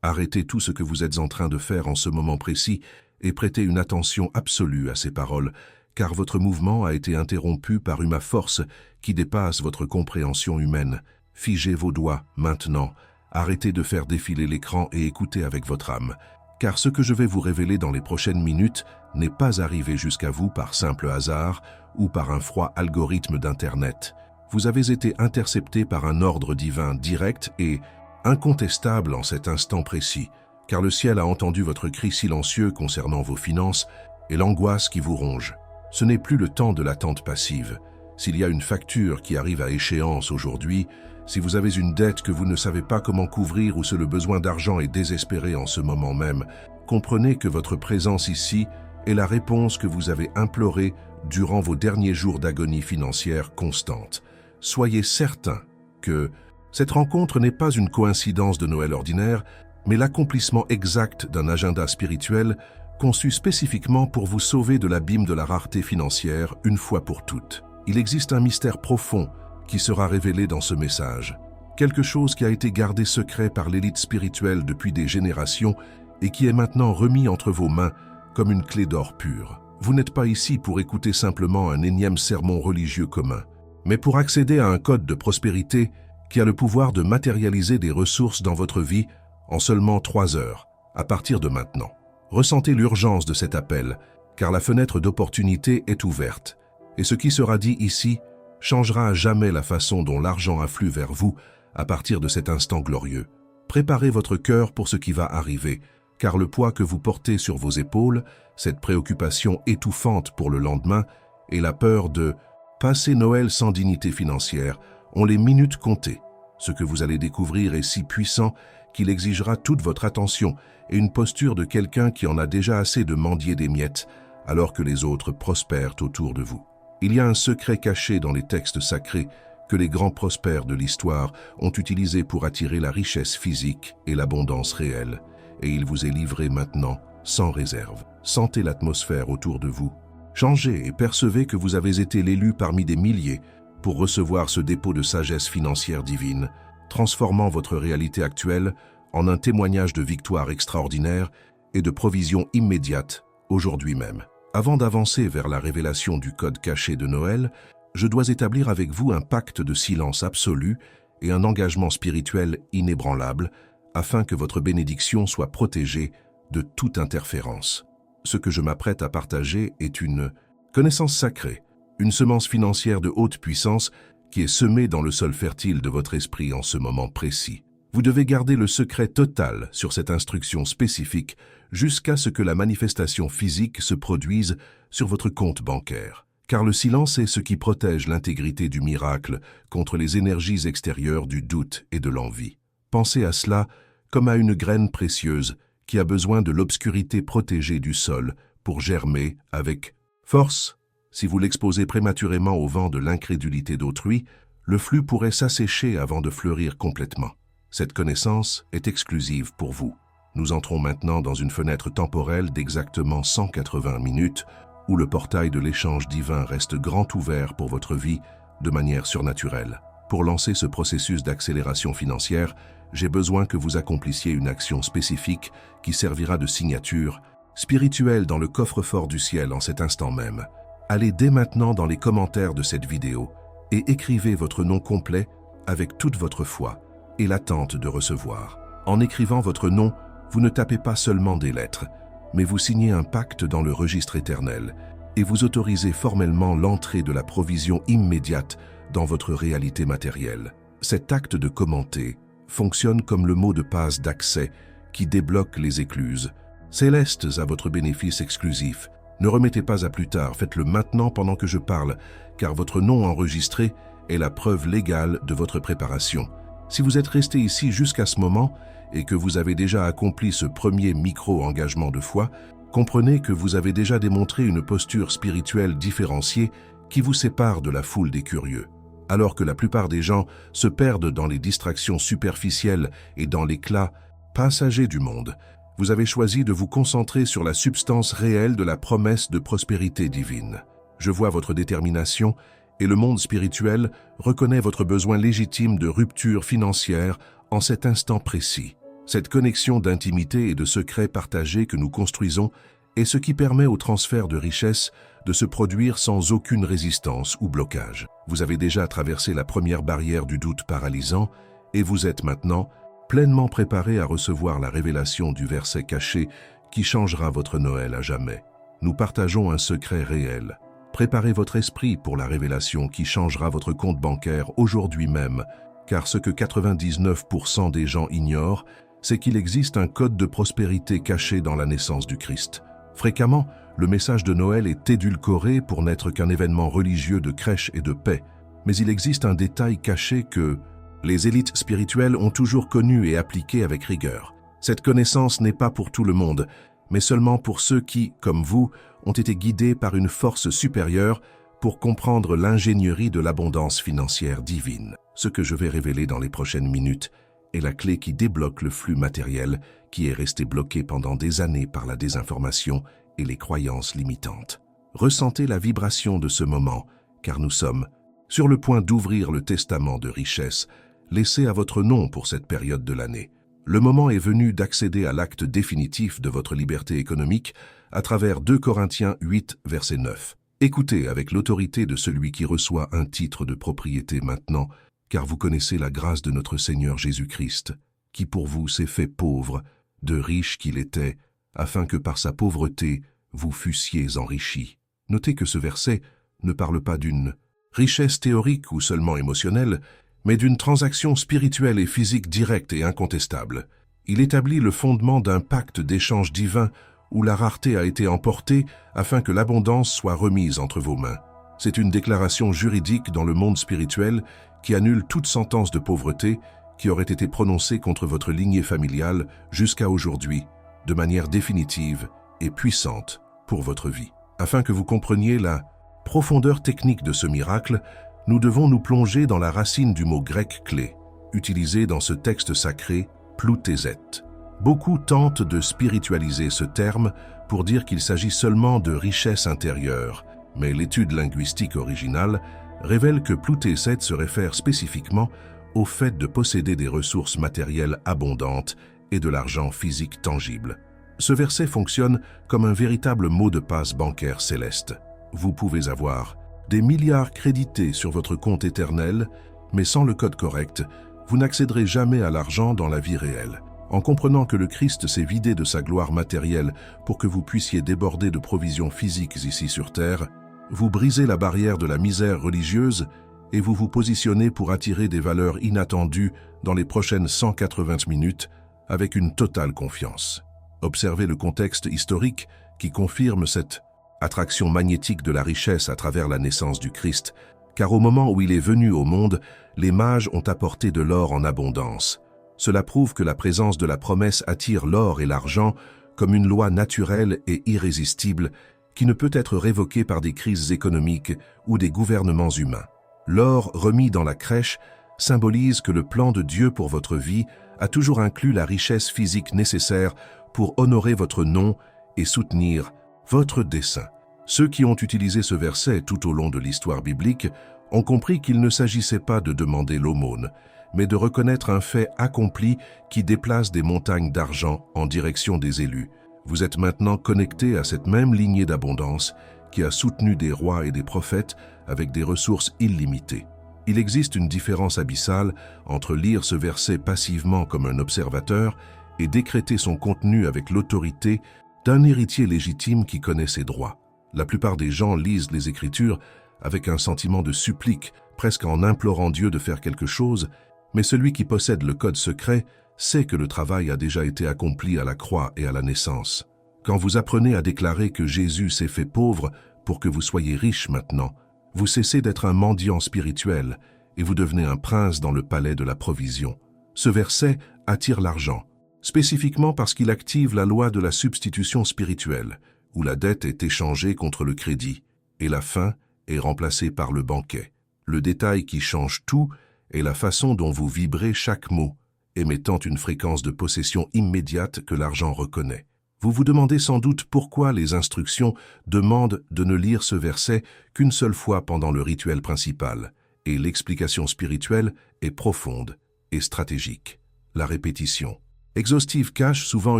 Arrêtez tout ce que vous êtes en train de faire en ce moment précis et prêtez une attention absolue à ces paroles, car votre mouvement a été interrompu par une force qui dépasse votre compréhension humaine. Figez vos doigts, maintenant. Arrêtez de faire défiler l'écran et écoutez avec votre âme. Car ce que je vais vous révéler dans les prochaines minutes n'est pas arrivé jusqu'à vous par simple hasard ou par un froid algorithme d'Internet. Vous avez été intercepté par un ordre divin direct et incontestable en cet instant précis, car le ciel a entendu votre cri silencieux concernant vos finances et l'angoisse qui vous ronge. Ce n'est plus le temps de l'attente passive. S'il y a une facture qui arrive à échéance aujourd'hui, si vous avez une dette que vous ne savez pas comment couvrir ou si le besoin d'argent est désespéré en ce moment même, comprenez que votre présence ici est la réponse que vous avez implorée durant vos derniers jours d'agonie financière constante. Soyez certain que cette rencontre n'est pas une coïncidence de Noël ordinaire, mais l'accomplissement exact d'un agenda spirituel conçu spécifiquement pour vous sauver de l'abîme de la rareté financière une fois pour toutes. Il existe un mystère profond qui sera révélé dans ce message. Quelque chose qui a été gardé secret par l'élite spirituelle depuis des générations et qui est maintenant remis entre vos mains comme une clé d'or pure. Vous n'êtes pas ici pour écouter simplement un énième sermon religieux commun, mais pour accéder à un code de prospérité qui a le pouvoir de matérialiser des ressources dans votre vie en seulement 3 heures, à partir de maintenant. Ressentez l'urgence de cet appel, car la fenêtre d'opportunité est ouverte, et ce qui sera dit ici changera à jamais la façon dont l'argent afflue vers vous à partir de cet instant glorieux. Préparez votre cœur pour ce qui va arriver, car le poids que vous portez sur vos épaules, cette préoccupation étouffante pour le lendemain et la peur de passer Noël sans dignité financière ont les minutes comptées. Ce que vous allez découvrir est si puissant qu'il exigera toute votre attention et une posture de quelqu'un qui en a déjà assez de mendier des miettes, alors que les autres prospèrent autour de vous. Il y a un secret caché dans les textes sacrés que les grands prospères de l'histoire ont utilisé pour attirer la richesse physique et l'abondance réelle, et il vous est livré maintenant sans réserve. Sentez l'atmosphère autour de vous. Changez et percevez que vous avez été l'élu parmi des milliers pour recevoir ce dépôt de sagesse financière divine, transformant votre réalité actuelle en un témoignage de victoire extraordinaire et de provision immédiate aujourd'hui même. Avant d'avancer vers la révélation du code caché de Noël, je dois établir avec vous un pacte de silence absolu et un engagement spirituel inébranlable afin que votre bénédiction soit protégée de toute interférence. Ce que je m'apprête à partager est une connaissance sacrée, une semence financière de haute puissance qui est semée dans le sol fertile de votre esprit en ce moment précis. Vous devez garder le secret total sur cette instruction spécifique jusqu'à ce que la manifestation physique se produise sur votre compte bancaire. Car le silence est ce qui protège l'intégrité du miracle contre les énergies extérieures du doute et de l'envie. Pensez à cela comme à une graine précieuse qui a besoin de l'obscurité protégée du sol pour germer avec force. Si vous l'exposez prématurément au vent de l'incrédulité d'autrui, le flux pourrait s'assécher avant de fleurir complètement. Cette connaissance est exclusive pour vous. Nous entrons maintenant dans une fenêtre temporelle d'exactement 180 minutes où le portail de l'échange divin reste grand ouvert pour votre vie de manière surnaturelle. Pour lancer ce processus d'accélération financière, j'ai besoin que vous accomplissiez une action spécifique qui servira de signature spirituelle dans le coffre-fort du ciel en cet instant même. Allez dès maintenant dans les commentaires de cette vidéo et écrivez votre nom complet avec toute votre foi et l'attente de recevoir. En écrivant votre nom, vous ne tapez pas seulement des lettres, mais vous signez un pacte dans le registre éternel et vous autorisez formellement l'entrée de la provision immédiate dans votre réalité matérielle. Cet acte de commenter fonctionne comme le mot de passe d'accès qui débloque les écluses, célestes à votre bénéfice exclusif. Ne remettez pas à plus tard, faites-le maintenant pendant que je parle, car votre nom enregistré est la preuve légale de votre préparation. Si vous êtes resté ici jusqu'à ce moment et que vous avez déjà accompli ce premier micro-engagement de foi, comprenez que vous avez déjà démontré une posture spirituelle différenciée qui vous sépare de la foule des curieux. Alors que la plupart des gens se perdent dans les distractions superficielles et dans l'éclat passager du monde, vous avez choisi de vous concentrer sur la substance réelle de la promesse de prospérité divine. Je vois votre détermination et le monde spirituel reconnaît votre besoin légitime de rupture financière en cet instant précis. Cette connexion d'intimité et de secrets partagés que nous construisons est ce qui permet au transfert de richesses de se produire sans aucune résistance ou blocage. Vous avez déjà traversé la première barrière du doute paralysant et vous êtes maintenant pleinement préparé à recevoir la révélation du verset caché qui changera votre Noël à jamais. Nous partageons un secret réel. Préparez votre esprit pour la révélation qui changera votre compte bancaire aujourd'hui même, car ce que 99% des gens ignorent, c'est qu'il existe un code de prospérité caché dans la naissance du Christ. Fréquemment, le message de Noël est édulcoré pour n'être qu'un événement religieux de crèche et de paix, mais il existe un détail caché que les élites spirituelles ont toujours connu et appliqué avec rigueur. Cette connaissance n'est pas pour tout le monde, mais seulement pour ceux qui, comme vous, ont été guidés par une force supérieure pour comprendre l'ingénierie de l'abondance financière divine. Ce que je vais révéler dans les prochaines minutes est la clé qui débloque le flux matériel qui est resté bloqué pendant des années par la désinformation et les croyances limitantes. Ressentez la vibration de ce moment, car nous sommes sur le point d'ouvrir le testament de richesse laissé à votre nom pour cette période de l'année. Le moment est venu d'accéder à l'acte définitif de votre liberté économique à travers 2 Corinthiens 8, verset 9. Écoutez avec l'autorité de celui qui reçoit un titre de propriété maintenant, car vous connaissez la grâce de notre Seigneur Jésus-Christ, qui pour vous s'est fait pauvre, de riche qu'il était, afin que par sa pauvreté vous fussiez enrichis. Notez que ce verset ne parle pas d'une richesse théorique ou seulement émotionnelle, mais d'une transaction spirituelle et physique directe et incontestable. Il établit le fondement d'un pacte d'échange divin où la rareté a été emportée afin que l'abondance soit remise entre vos mains. C'est une déclaration juridique dans le monde spirituel qui annule toute sentence de pauvreté qui aurait été prononcée contre votre lignée familiale jusqu'à aujourd'hui, de manière définitive et puissante pour votre vie. Afin que vous compreniez la profondeur technique de ce miracle, nous devons nous plonger dans la racine du mot grec clé, utilisé dans ce texte sacré, ploutézet. Beaucoup tentent de spiritualiser ce terme pour dire qu'il s'agit seulement de richesse intérieure, mais l'étude linguistique originale révèle que ploutézet se réfère spécifiquement au fait de posséder des ressources matérielles abondantes et de l'argent physique tangible. Ce verset fonctionne comme un véritable mot de passe bancaire céleste. Vous pouvez avoir des milliards crédités sur votre compte éternel, mais sans le code correct, vous n'accéderez jamais à l'argent dans la vie réelle. En comprenant que le Christ s'est vidé de sa gloire matérielle pour que vous puissiez déborder de provisions physiques ici sur terre, vous brisez la barrière de la misère religieuse et vous vous positionnez pour attirer des valeurs inattendues dans les prochaines 180 minutes avec une totale confiance. Observez le contexte historique qui confirme cette attraction magnétique de la richesse à travers la naissance du Christ, car au moment où il est venu au monde, les mages ont apporté de l'or en abondance. Cela prouve que la présence de la promesse attire l'or et l'argent comme une loi naturelle et irrésistible qui ne peut être révoquée par des crises économiques ou des gouvernements humains. L'or remis dans la crèche symbolise que le plan de Dieu pour votre vie a toujours inclus la richesse physique nécessaire pour honorer votre nom et soutenir votre dessein. Ceux qui ont utilisé ce verset tout au long de l'histoire biblique ont compris qu'il ne s'agissait pas de demander l'aumône, mais de reconnaître un fait accompli qui déplace des montagnes d'argent en direction des élus. Vous êtes maintenant connecté à cette même lignée d'abondance qui a soutenu des rois et des prophètes avec des ressources illimitées. Il existe une différence abyssale entre lire ce verset passivement comme un observateur et décréter son contenu avec l'autorité d'un héritier légitime qui connaît ses droits. La plupart des gens lisent les Écritures avec un sentiment de supplique, presque en implorant Dieu de faire quelque chose, mais celui qui possède le code secret sait que le travail a déjà été accompli à la croix et à la naissance. Quand vous apprenez à déclarer que Jésus s'est fait pauvre pour que vous soyez riche maintenant, vous cessez d'être un mendiant spirituel et vous devenez un prince dans le palais de la provision. Ce verset attire l'argent, spécifiquement parce qu'il active la loi de la substitution spirituelle, où la dette est échangée contre le crédit et la faim est remplacée par le banquet. Le détail qui change tout est la façon dont vous vibrez chaque mot, émettant une fréquence de possession immédiate que l'argent reconnaît. Vous vous demandez sans doute pourquoi les instructions demandent de ne lire ce verset qu'une seule fois pendant le rituel principal, et l'explication spirituelle est profonde et stratégique. La répétition. Exhaustive cache souvent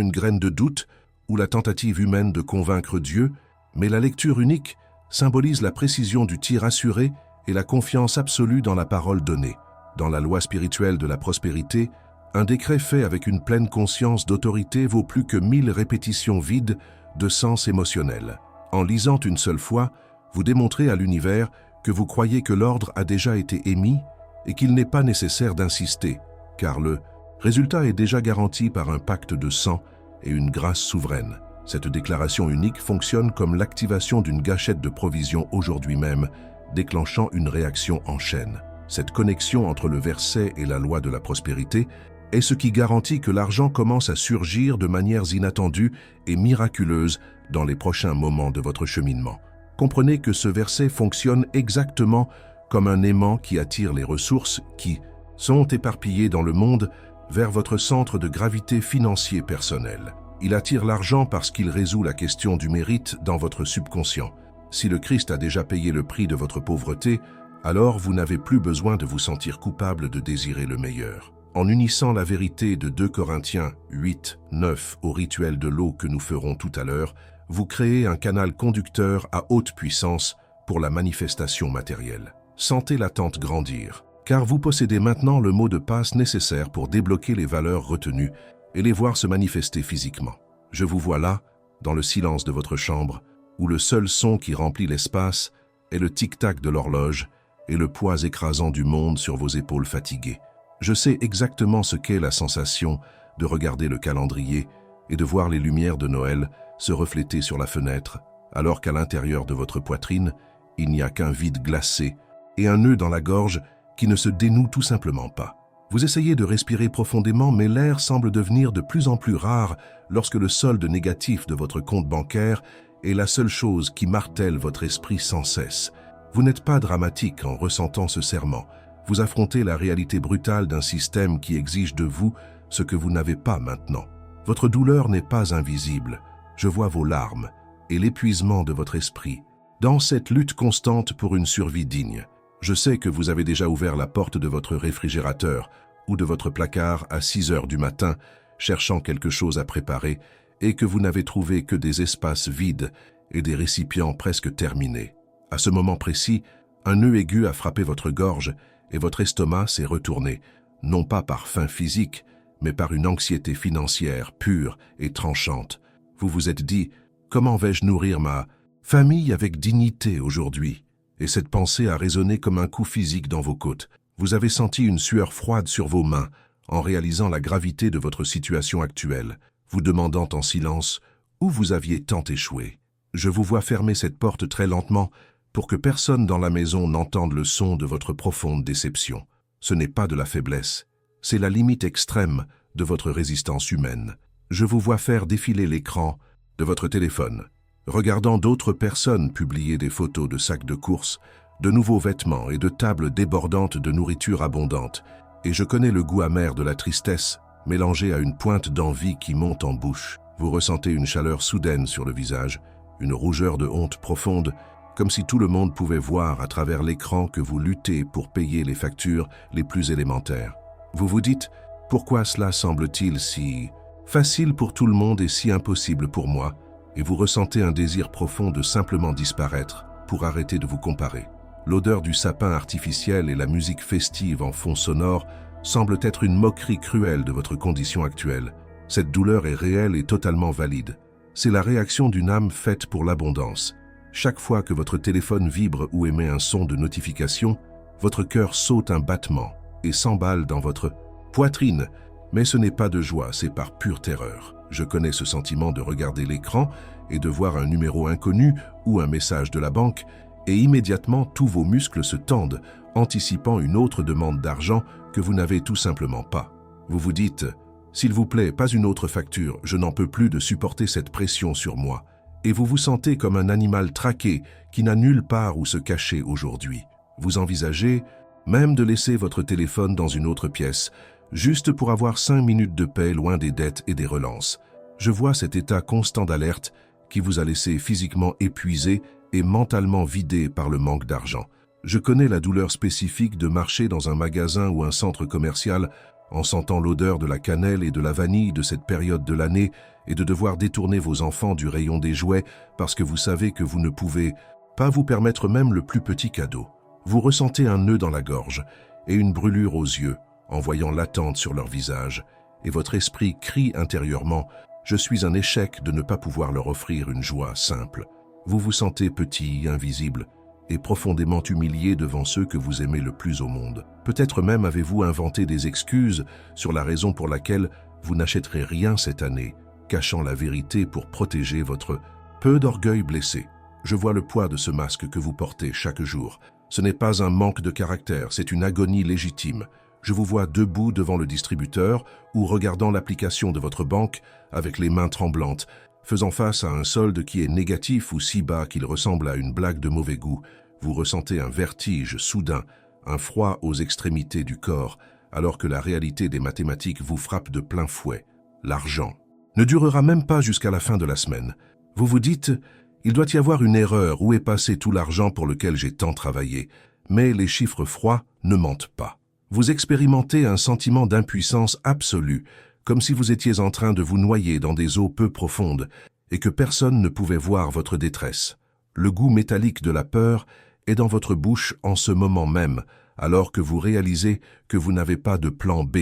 une graine de doute ou la tentative humaine de convaincre Dieu, mais la lecture unique symbolise la précision du tir assuré et la confiance absolue dans la parole donnée. Dans la loi spirituelle de la prospérité, un décret fait avec une pleine conscience d'autorité vaut plus que 1000 répétitions vides de sens émotionnel. En lisant une seule fois, vous démontrez à l'univers que vous croyez que l'ordre a déjà été émis et qu'il n'est pas nécessaire d'insister, car le résultat est déjà garanti par un pacte de sang et une grâce souveraine. Cette déclaration unique fonctionne comme l'activation d'une gâchette de provision aujourd'hui même, déclenchant une réaction en chaîne. Cette connexion entre le verset et la loi de la prospérité est ce qui garantit que l'argent commence à surgir de manières inattendues et miraculeuses dans les prochains moments de votre cheminement. Comprenez que ce verset fonctionne exactement comme un aimant qui attire les ressources qui sont éparpillées dans le monde vers votre centre de gravité financier personnel. Il attire l'argent parce qu'il résout la question du mérite dans votre subconscient. Si le Christ a déjà payé le prix de votre pauvreté, alors vous n'avez plus besoin de vous sentir coupable de désirer le meilleur. En unissant la vérité de 2 Corinthiens 8, 9 au rituel de l'eau que nous ferons tout à l'heure, vous créez un canal conducteur à haute puissance pour la manifestation matérielle. Sentez l'attente grandir, car vous possédez maintenant le mot de passe nécessaire pour débloquer les valeurs retenues et les voir se manifester physiquement. Je vous vois là, dans le silence de votre chambre, où le seul son qui remplit l'espace est le tic-tac de l'horloge et le poids écrasant du monde sur vos épaules fatiguées. Je sais exactement ce qu'est la sensation de regarder le calendrier et de voir les lumières de Noël se refléter sur la fenêtre, alors qu'à l'intérieur de votre poitrine, il n'y a qu'un vide glacé et un nœud dans la gorge qui ne se dénoue tout simplement pas. Vous essayez de respirer profondément, mais l'air semble devenir de plus en plus rare lorsque le solde négatif de votre compte bancaire est la seule chose qui martèle votre esprit sans cesse. Vous n'êtes pas dramatique en ressentant ce serrement. Vous affrontez la réalité brutale d'un système qui exige de vous ce que vous n'avez pas maintenant. Votre douleur n'est pas invisible. Je vois vos larmes et l'épuisement de votre esprit dans cette lutte constante pour une survie digne. Je sais que vous avez déjà ouvert la porte de votre réfrigérateur ou de votre placard à 6 heures du matin, cherchant quelque chose à préparer, et que vous n'avez trouvé que des espaces vides et des récipients presque terminés. À ce moment précis, un nœud aigu a frappé votre gorge et votre estomac s'est retourné, non pas par faim physique, mais par une anxiété financière pure et tranchante. Vous vous êtes dit « Comment vais-je nourrir ma famille avec dignité aujourd'hui ?» Et cette pensée a résonné comme un coup physique dans vos côtes. Vous avez senti une sueur froide sur vos mains en réalisant la gravité de votre situation actuelle, vous demandant en silence où vous aviez tant échoué. Je vous vois fermer cette porte très lentement pour que personne dans la maison n'entende le son de votre profonde déception. Ce n'est pas de la faiblesse, c'est la limite extrême de votre résistance humaine. Je vous vois faire défiler l'écran de votre téléphone, regardant d'autres personnes publier des photos de sacs de courses, de nouveaux vêtements et de tables débordantes de nourriture abondante, et je connais le goût amer de la tristesse, mélangé à une pointe d'envie qui monte en bouche. Vous ressentez une chaleur soudaine sur le visage, une rougeur de honte profonde, comme si tout le monde pouvait voir à travers l'écran que vous luttez pour payer les factures les plus élémentaires. Vous vous dites, pourquoi cela semble-t-il si facile pour tout le monde et si impossible pour moi, et vous ressentez un désir profond de simplement disparaître pour arrêter de vous comparer. L'odeur du sapin artificiel et la musique festive en fond sonore semblent être une moquerie cruelle de votre condition actuelle. Cette douleur est réelle et totalement valide. C'est la réaction d'une âme faite pour l'abondance. Chaque fois que votre téléphone vibre ou émet un son de notification, votre cœur saute un battement et s'emballe dans votre poitrine. Mais ce n'est pas de joie, c'est par pure terreur. Je connais ce sentiment de regarder l'écran et de voir un numéro inconnu ou un message de la banque, et immédiatement tous vos muscles se tendent, anticipant une autre demande d'argent que vous n'avez tout simplement pas. Vous vous dites « S'il vous plaît, pas une autre facture, je n'en peux plus de supporter cette pression sur moi ». Et vous vous sentez comme un animal traqué qui n'a nulle part où se cacher aujourd'hui. Vous envisagez même de laisser votre téléphone dans une autre pièce, juste pour avoir 5 minutes de paix loin des dettes et des relances. Je vois cet état constant d'alerte qui vous a laissé physiquement épuisé et mentalement vidé par le manque d'argent. Je connais la douleur spécifique de marcher dans un magasin ou un centre commercial en sentant l'odeur de la cannelle et de la vanille de cette période de l'année et de devoir détourner vos enfants du rayon des jouets parce que vous savez que vous ne pouvez pas vous permettre même le plus petit cadeau. Vous ressentez un nœud dans la gorge et une brûlure aux yeux en voyant l'attente sur leur visage, et votre esprit crie intérieurement « Je suis un échec de ne pas pouvoir leur offrir une joie simple ». Vous vous sentez petit, invisible, et profondément humilié devant ceux que vous aimez le plus au monde. Peut-être même avez-vous inventé des excuses sur la raison pour laquelle vous n'achèterez rien cette année, cachant la vérité pour protéger votre peu d'orgueil blessé. Je vois le poids de ce masque que vous portez chaque jour. Ce n'est pas un manque de caractère, c'est une agonie légitime. Je vous vois debout devant le distributeur ou regardant l'application de votre banque avec les mains tremblantes, faisant face à un solde qui est négatif ou si bas qu'il ressemble à une blague de mauvais goût. Vous ressentez un vertige soudain, un froid aux extrémités du corps, alors que la réalité des mathématiques vous frappe de plein fouet. L'argent ne durera même pas jusqu'à la fin de la semaine. Vous vous dites « Il doit y avoir une erreur, où est passé tout l'argent pour lequel j'ai tant travaillé ?» Mais les chiffres froids ne mentent pas. Vous expérimentez un sentiment d'impuissance absolue, comme si vous étiez en train de vous noyer dans des eaux peu profondes et que personne ne pouvait voir votre détresse. Le goût métallique de la peur est dans votre bouche en ce moment même, alors que vous réalisez que vous n'avez pas de plan B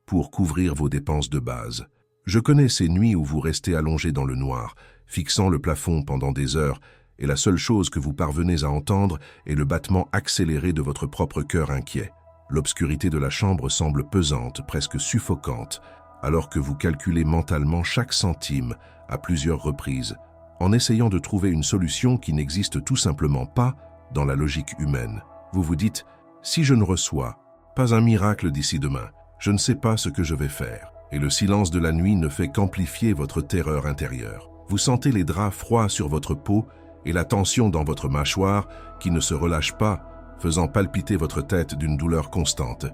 pour couvrir vos dépenses de base. Je connais ces nuits où vous restez allongé dans le noir, fixant le plafond pendant des heures, et la seule chose que vous parvenez à entendre est le battement accéléré de votre propre cœur inquiet. L'obscurité de la chambre semble pesante, presque suffocante, alors que vous calculez mentalement chaque centime à plusieurs reprises, en essayant de trouver une solution qui n'existe tout simplement pas dans la logique humaine. Vous vous dites « Si je ne reçois pas un miracle d'ici demain, je ne sais pas ce que je vais faire. » Et le silence de la nuit ne fait qu'amplifier votre terreur intérieure. Vous sentez les draps froids sur votre peau et la tension dans votre mâchoire qui ne se relâche pas, faisant palpiter votre tête d'une douleur constante.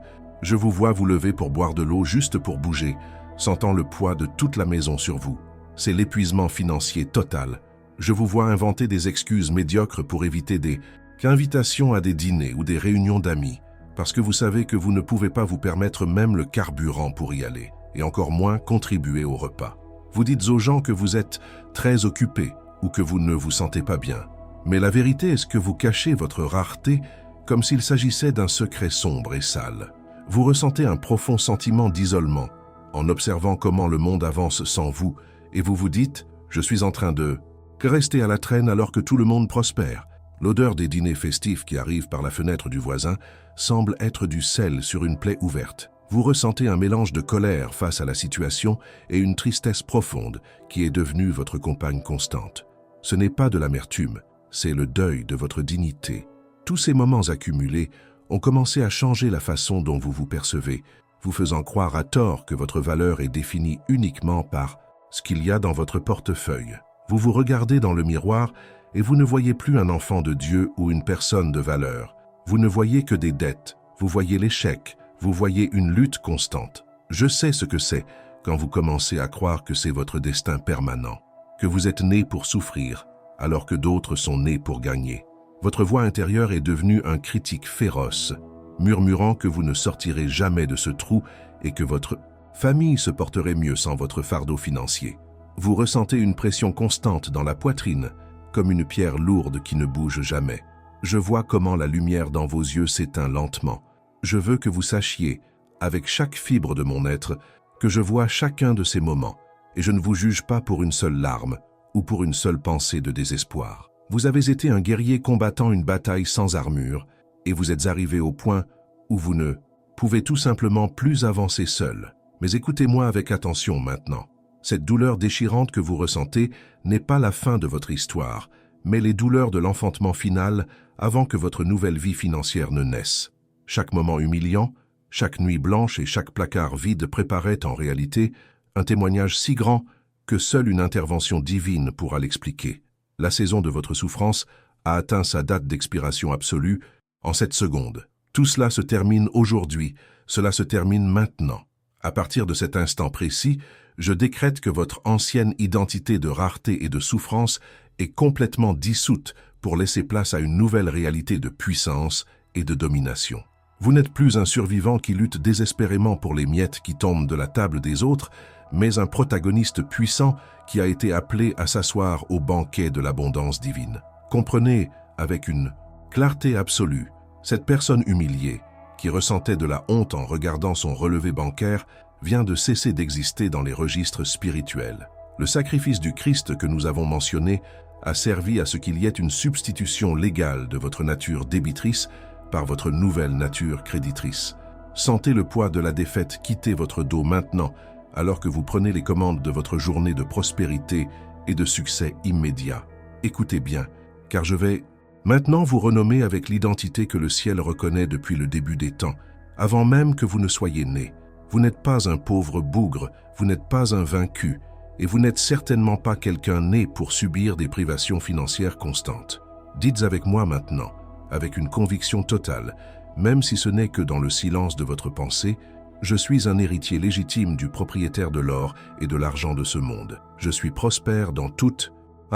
Je vous vois vous lever pour boire de l'eau juste pour bouger, sentant le poids de toute la maison sur vous. C'est l'épuisement financier total. Je vous vois inventer des excuses médiocres pour éviter des invitations à des dîners ou des réunions d'amis, parce que vous savez que vous ne pouvez pas vous permettre même le carburant pour y aller, et encore moins contribuer au repas. Vous dites aux gens que vous êtes très occupé ou que vous ne vous sentez pas bien. Mais la vérité est que vous cachez votre rareté comme s'il s'agissait d'un secret sombre et sale. Vous ressentez un profond sentiment d'isolement en observant comment le monde avance sans vous, et vous vous dites « Je suis en train de rester à la traîne alors que tout le monde prospère ». L'odeur des dîners festifs qui arrivent par la fenêtre du voisin semble être du sel sur une plaie ouverte. Vous ressentez un mélange de colère face à la situation et une tristesse profonde qui est devenue votre compagne constante. Ce n'est pas de l'amertume, c'est le deuil de votre dignité. Tous ces moments accumulés ont commencé à changer la façon dont vous vous percevez, vous faisant croire à tort que votre valeur est définie uniquement par ce qu'il y a dans votre portefeuille. Vous vous regardez dans le miroir et vous ne voyez plus un enfant de Dieu ou une personne de valeur. Vous ne voyez que des dettes, vous voyez l'échec, vous voyez une lutte constante. Je sais ce que c'est quand vous commencez à croire que c'est votre destin permanent, que vous êtes né pour souffrir, alors que d'autres sont nés pour gagner. Votre voix intérieure est devenue un critique féroce, murmurant que vous ne sortirez jamais de ce trou et que votre famille se porterait mieux sans votre fardeau financier. Vous ressentez une pression constante dans la poitrine, comme une pierre lourde qui ne bouge jamais. Je vois comment la lumière dans vos yeux s'éteint lentement. Je veux que vous sachiez, avec chaque fibre de mon être, que je vois chacun de ces moments, et je ne vous juge pas pour une seule larme ou pour une seule pensée de désespoir. Vous avez été un guerrier combattant une bataille sans armure, et vous êtes arrivé au point où vous ne pouvez tout simplement plus avancer seul. Mais écoutez-moi avec attention maintenant. Cette douleur déchirante que vous ressentez n'est pas la fin de votre histoire, mais les douleurs de l'enfantement final avant que votre nouvelle vie financière ne naisse. Chaque moment humiliant, chaque nuit blanche et chaque placard vide préparait en réalité un témoignage si grand que seule une intervention divine pourra l'expliquer. La saison de votre souffrance a atteint sa date d'expiration absolue en cette seconde. Tout cela se termine aujourd'hui, cela se termine maintenant. À partir de cet instant précis, je décrète que votre ancienne identité de rareté et de souffrance est complètement dissoute pour laisser place à une nouvelle réalité de puissance et de domination. Vous n'êtes plus un survivant qui lutte désespérément pour les miettes qui tombent de la table des autres, mais un protagoniste puissant qui a été appelé à s'asseoir au banquet de l'abondance divine. Comprenez, avec une clarté absolue, cette personne humiliée, qui ressentait de la honte en regardant son relevé bancaire, vient de cesser d'exister dans les registres spirituels. Le sacrifice du Christ que nous avons mentionné a servi à ce qu'il y ait une substitution légale de votre nature débitrice par votre nouvelle nature créditrice. Sentez le poids de la défaite quitter votre dos maintenant, alors que vous prenez les commandes de votre journée de prospérité et de succès immédiat. Écoutez bien, car je vais maintenant vous renommer avec l'identité que le ciel reconnaît depuis le début des temps, avant même que vous ne soyez nés. Vous n'êtes pas un pauvre bougre, vous n'êtes pas un vaincu, et vous n'êtes certainement pas quelqu'un né pour subir des privations financières constantes. Dites avec moi maintenant, avec une conviction totale, même si ce n'est que dans le silence de votre pensée, je suis un héritier légitime du propriétaire de l'or et de l'argent de ce monde. Je suis prospère dans toutes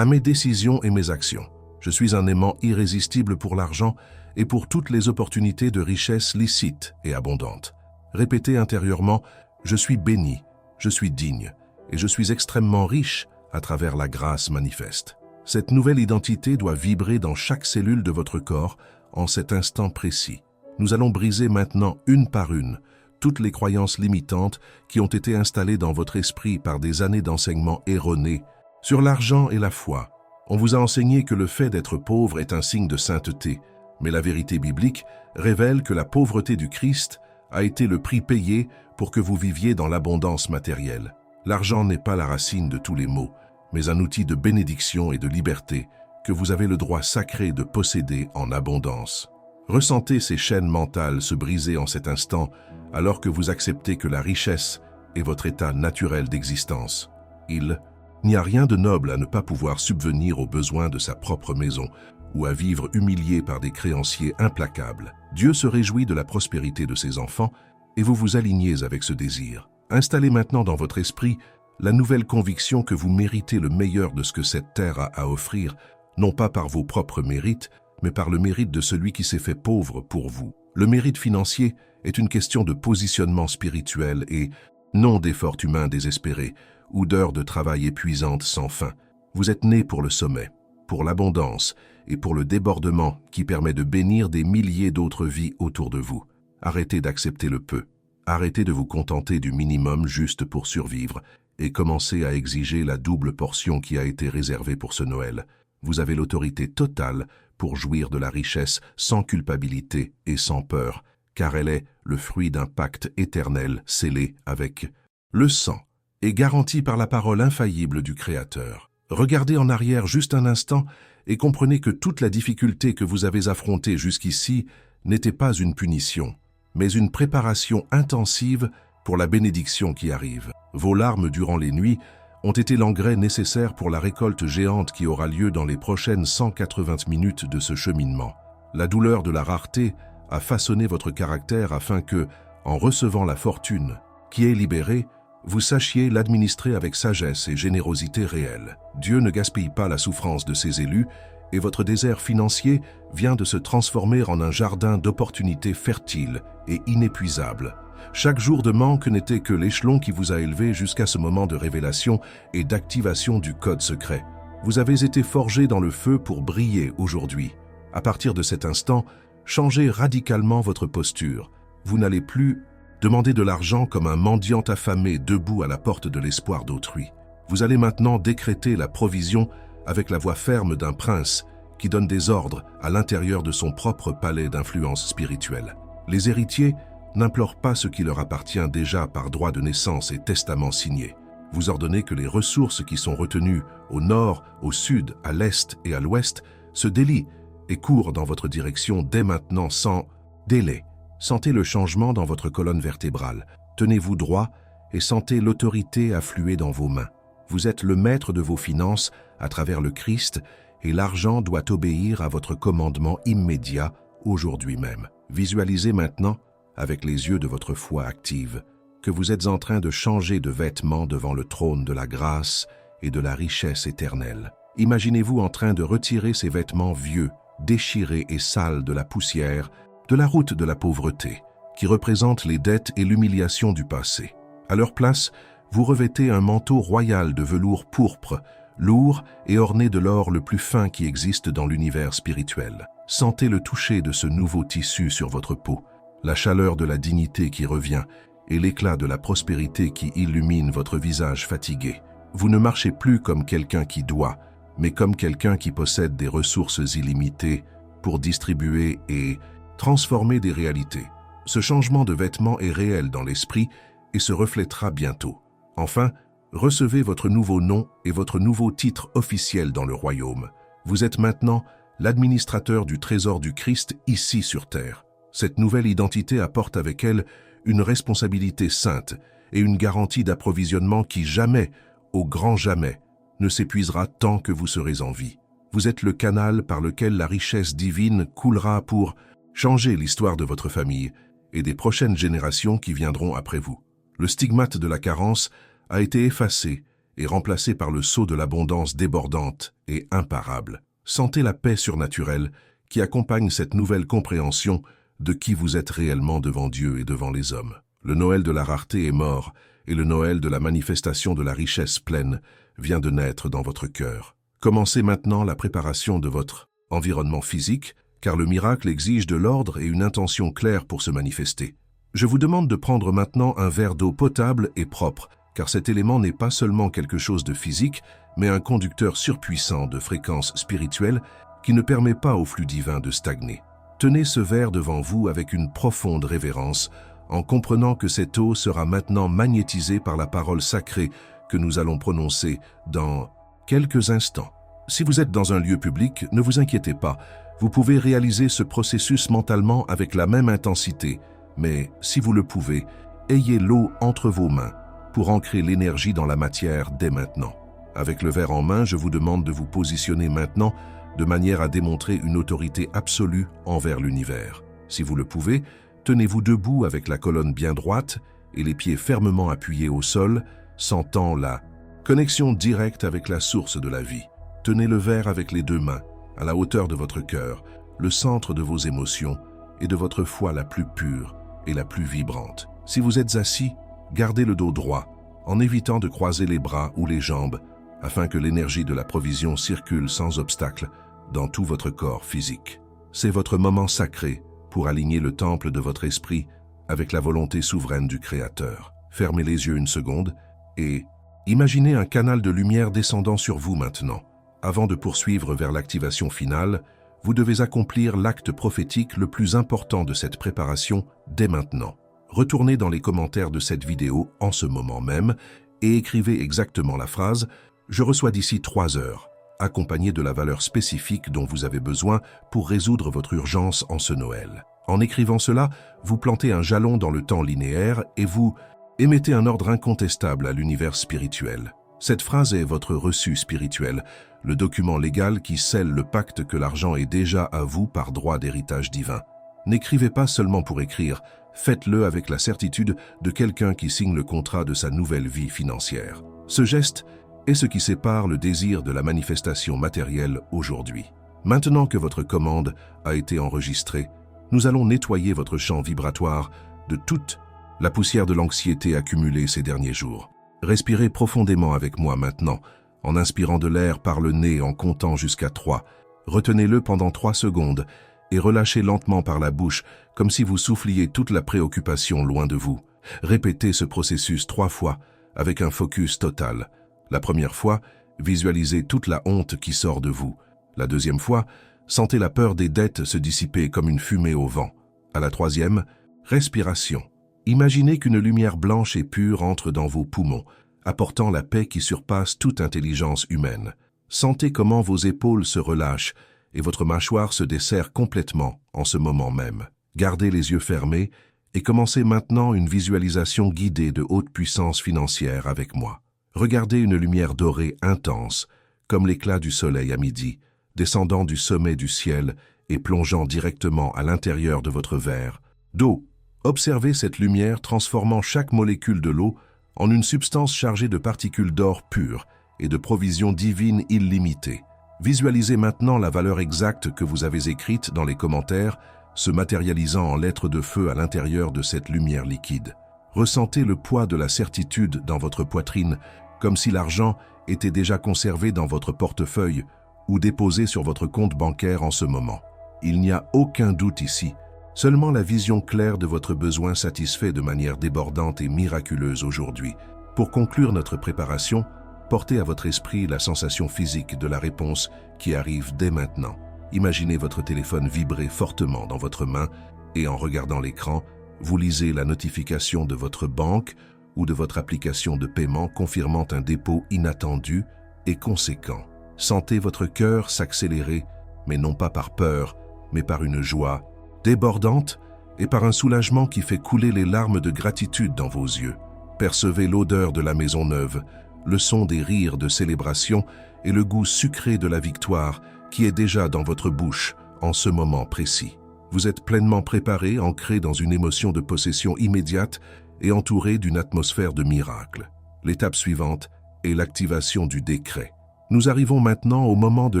mes décisions et mes actions. Je suis un aimant irrésistible pour l'argent et pour toutes les opportunités de richesse licites et abondantes. Répétez intérieurement, je suis béni, je suis digne, et je suis extrêmement riche à travers la grâce manifeste. Cette nouvelle identité doit vibrer dans chaque cellule de votre corps en cet instant précis. Nous allons briser maintenant une par une toutes les croyances limitantes qui ont été installées dans votre esprit par des années d'enseignement erronés sur l'argent et la foi. On vous a enseigné que le fait d'être pauvre est un signe de sainteté, mais la vérité biblique révèle que la pauvreté du Christ a été le prix payé pour que vous viviez dans l'abondance matérielle. L'argent n'est pas la racine de tous les maux, mais un outil de bénédiction et de liberté que vous avez le droit sacré de posséder en abondance. Ressentez ces chaînes mentales se briser en cet instant alors que vous acceptez que la richesse est votre état naturel d'existence. Il n'y a rien de noble à ne pas pouvoir subvenir aux besoins de sa propre maison ou à vivre humilié par des créanciers implacables. Dieu se réjouit de la prospérité de ses enfants et vous vous alignez avec ce désir. Installez maintenant dans votre esprit la nouvelle conviction que vous méritez le meilleur de ce que cette terre a à offrir, non pas par vos propres mérites, mais par le mérite de celui qui s'est fait pauvre pour vous. Le mérite financier est une question de positionnement spirituel et non d'efforts humains désespérés ou d'heures de travail épuisantes sans fin. Vous êtes né pour le sommet, pour l'abondance et pour le débordement qui permet de bénir des milliers d'autres vies autour de vous. Arrêtez d'accepter le peu. Arrêtez de vous contenter du minimum juste pour survivre et commencez à exiger la double portion qui a été réservée pour ce Noël. Vous avez l'autorité totale pour jouir de la richesse sans culpabilité et sans peur, car elle est le fruit d'un pacte éternel scellé avec le sang et garanti par la parole infaillible du Créateur. Regardez en arrière juste un instant et comprenez que toute la difficulté que vous avez affrontée jusqu'ici n'était pas une punition, mais une préparation intensive pour la bénédiction qui arrive. Vos larmes durant les nuits ont été l'engrais nécessaire pour la récolte géante qui aura lieu dans les prochaines 180 minutes de ce cheminement. La douleur de la rareté a façonné votre caractère afin que, en recevant la fortune qui est libérée, vous sachiez l'administrer avec sagesse et générosité réelle. Dieu ne gaspille pas la souffrance de ses élus et votre désert financier vient de se transformer en un jardin d'opportunités fertiles et inépuisables. Chaque jour de manque n'était que l'échelon qui vous a élevé jusqu'à ce moment de révélation et d'activation du code secret. Vous avez été forgé dans le feu pour briller aujourd'hui. À partir de cet instant, changez radicalement votre posture. Vous n'allez plus demander de l'argent comme un mendiant affamé debout à la porte de l'espoir d'autrui. Vous allez maintenant décréter la provision avec la voix ferme d'un prince qui donne des ordres à l'intérieur de son propre palais d'influence spirituelle. Les héritiers n'implorent pas ce qui leur appartient déjà par droit de naissance et testament signé. Vous ordonnez que les ressources qui sont retenues au nord, au sud, à l'est et à l'ouest se délient et courent dans votre direction dès maintenant sans délai. Sentez le changement dans votre colonne vertébrale. Tenez-vous droit et sentez l'autorité affluer dans vos mains. Vous êtes le maître de vos finances à travers le Christ et l'argent doit obéir à votre commandement immédiat aujourd'hui même. Visualisez maintenant, avec les yeux de votre foi active, que vous êtes en train de changer de vêtements devant le trône de la grâce et de la richesse éternelle. Imaginez-vous en train de retirer ces vêtements vieux, déchirés et sales de la poussière de la route de la pauvreté, qui représente les dettes et l'humiliation du passé. À leur place, vous revêtez un manteau royal de velours pourpre, lourd et orné de l'or le plus fin qui existe dans l'univers spirituel. Sentez le toucher de ce nouveau tissu sur votre peau, la chaleur de la dignité qui revient et l'éclat de la prospérité qui illumine votre visage fatigué. Vous ne marchez plus comme quelqu'un qui doit, mais comme quelqu'un qui possède des ressources illimitées pour distribuer et transformer des réalités. Ce changement de vêtements est réel dans l'esprit et se reflètera bientôt. Enfin, recevez votre nouveau nom et votre nouveau titre officiel dans le royaume. Vous êtes maintenant l'administrateur du trésor du Christ ici sur terre. Cette nouvelle identité apporte avec elle une responsabilité sainte et une garantie d'approvisionnement qui jamais, au grand jamais, ne s'épuisera tant que vous serez en vie. Vous êtes le canal par lequel la richesse divine coulera pour changer l'histoire de votre famille et des prochaines générations qui viendront après vous. Le stigmate de la carence a été effacé et remplacé par le sceau de l'abondance débordante et imparable. Sentez la paix surnaturelle qui accompagne cette nouvelle compréhension de qui vous êtes réellement devant Dieu et devant les hommes. Le Noël de la rareté est mort et le Noël de la manifestation de la richesse pleine vient de naître dans votre cœur. Commencez maintenant la préparation de votre environnement physique, car le miracle exige de l'ordre et une intention claire pour se manifester. Je vous demande de prendre maintenant un verre d'eau potable et propre, car cet élément n'est pas seulement quelque chose de physique, mais un conducteur surpuissant de fréquences spirituelles qui ne permet pas au flux divin de stagner. Tenez ce verre devant vous avec une profonde révérence, en comprenant que cette eau sera maintenant magnétisée par la parole sacrée que nous allons prononcer dans quelques instants. Si vous êtes dans un lieu public, ne vous inquiétez pas, vous pouvez réaliser ce processus mentalement avec la même intensité, mais si vous le pouvez, ayez l'eau entre vos mains pour ancrer l'énergie dans la matière dès maintenant. Avec le verre en main, je vous demande de vous positionner maintenant de manière à démontrer une autorité absolue envers l'univers. Si vous le pouvez, tenez-vous debout avec la colonne bien droite et les pieds fermement appuyés au sol, sentant la connexion directe avec la source de la vie. Tenez le verre avec les deux mains, à la hauteur de votre cœur, le centre de vos émotions et de votre foi la plus pure et la plus vibrante. Si vous êtes assis, gardez le dos droit, en évitant de croiser les bras ou les jambes, afin que l'énergie de la provision circule sans obstacle dans tout votre corps physique. C'est votre moment sacré pour aligner le temple de votre esprit avec la volonté souveraine du Créateur. Fermez les yeux une seconde et imaginez un canal de lumière descendant sur vous maintenant. Avant de poursuivre vers l'activation finale, vous devez accomplir l'acte prophétique le plus important de cette préparation dès maintenant. Retournez dans les commentaires de cette vidéo en ce moment même et écrivez exactement la phrase « Je reçois d'ici 3 heures », accompagnée de la valeur spécifique dont vous avez besoin pour résoudre votre urgence en ce Noël. En écrivant cela, vous plantez un jalon dans le temps linéaire et vous émettez un ordre incontestable à l'univers spirituel. Cette phrase est votre reçu spirituel, le document légal qui scelle le pacte que l'argent est déjà à vous par droit d'héritage divin. N'écrivez pas seulement pour écrire, faites-le avec la certitude de quelqu'un qui signe le contrat de sa nouvelle vie financière. Ce geste est ce qui sépare le désir de la manifestation matérielle aujourd'hui. Maintenant que votre commande a été enregistrée, nous allons nettoyer votre champ vibratoire de toute la poussière de l'anxiété accumulée ces derniers jours. Respirez profondément avec moi maintenant, en inspirant de l'air par le nez en comptant jusqu'à 3. Retenez-le pendant 3 secondes et relâchez lentement par la bouche, comme si vous souffliez toute la préoccupation loin de vous. Répétez ce processus 3 fois, avec un focus total. La première fois, visualisez toute la honte qui sort de vous. La deuxième fois, sentez la peur des dettes se dissiper comme une fumée au vent. À la troisième, respiration. Imaginez qu'une lumière blanche et pure entre dans vos poumons, apportant la paix qui surpasse toute intelligence humaine. Sentez comment vos épaules se relâchent et votre mâchoire se desserre complètement en ce moment même. Gardez les yeux fermés et commencez maintenant une visualisation guidée de haute puissance financière avec moi. Regardez une lumière dorée intense, comme l'éclat du soleil à midi, descendant du sommet du ciel et plongeant directement à l'intérieur de votre verre d'eau. Observez cette lumière transformant chaque molécule de l'eau en une substance chargée de particules d'or pures et de provisions divines illimitées. Visualisez maintenant la valeur exacte que vous avez écrite dans les commentaires se matérialisant en lettres de feu à l'intérieur de cette lumière liquide. Ressentez le poids de la certitude dans votre poitrine, comme si l'argent était déjà conservé dans votre portefeuille ou déposé sur votre compte bancaire en ce moment. Il n'y a aucun doute ici, seulement la vision claire de votre besoin satisfait de manière débordante et miraculeuse aujourd'hui. Pour conclure notre préparation, portez à votre esprit la sensation physique de la réponse qui arrive dès maintenant. Imaginez votre téléphone vibrer fortement dans votre main et en regardant l'écran, vous lisez la notification de votre banque ou de votre application de paiement confirmant un dépôt inattendu et conséquent. Sentez votre cœur s'accélérer, mais non pas par peur, mais par une joie débordante et par un soulagement qui fait couler les larmes de gratitude dans vos yeux. Percevez l'odeur de la maison neuve, le son des rires de célébration et le goût sucré de la victoire qui est déjà dans votre bouche en ce moment précis. Vous êtes pleinement préparé, ancré dans une émotion de possession immédiate et entouré d'une atmosphère de miracle. L'étape suivante est l'activation du décret. Nous arrivons maintenant au moment de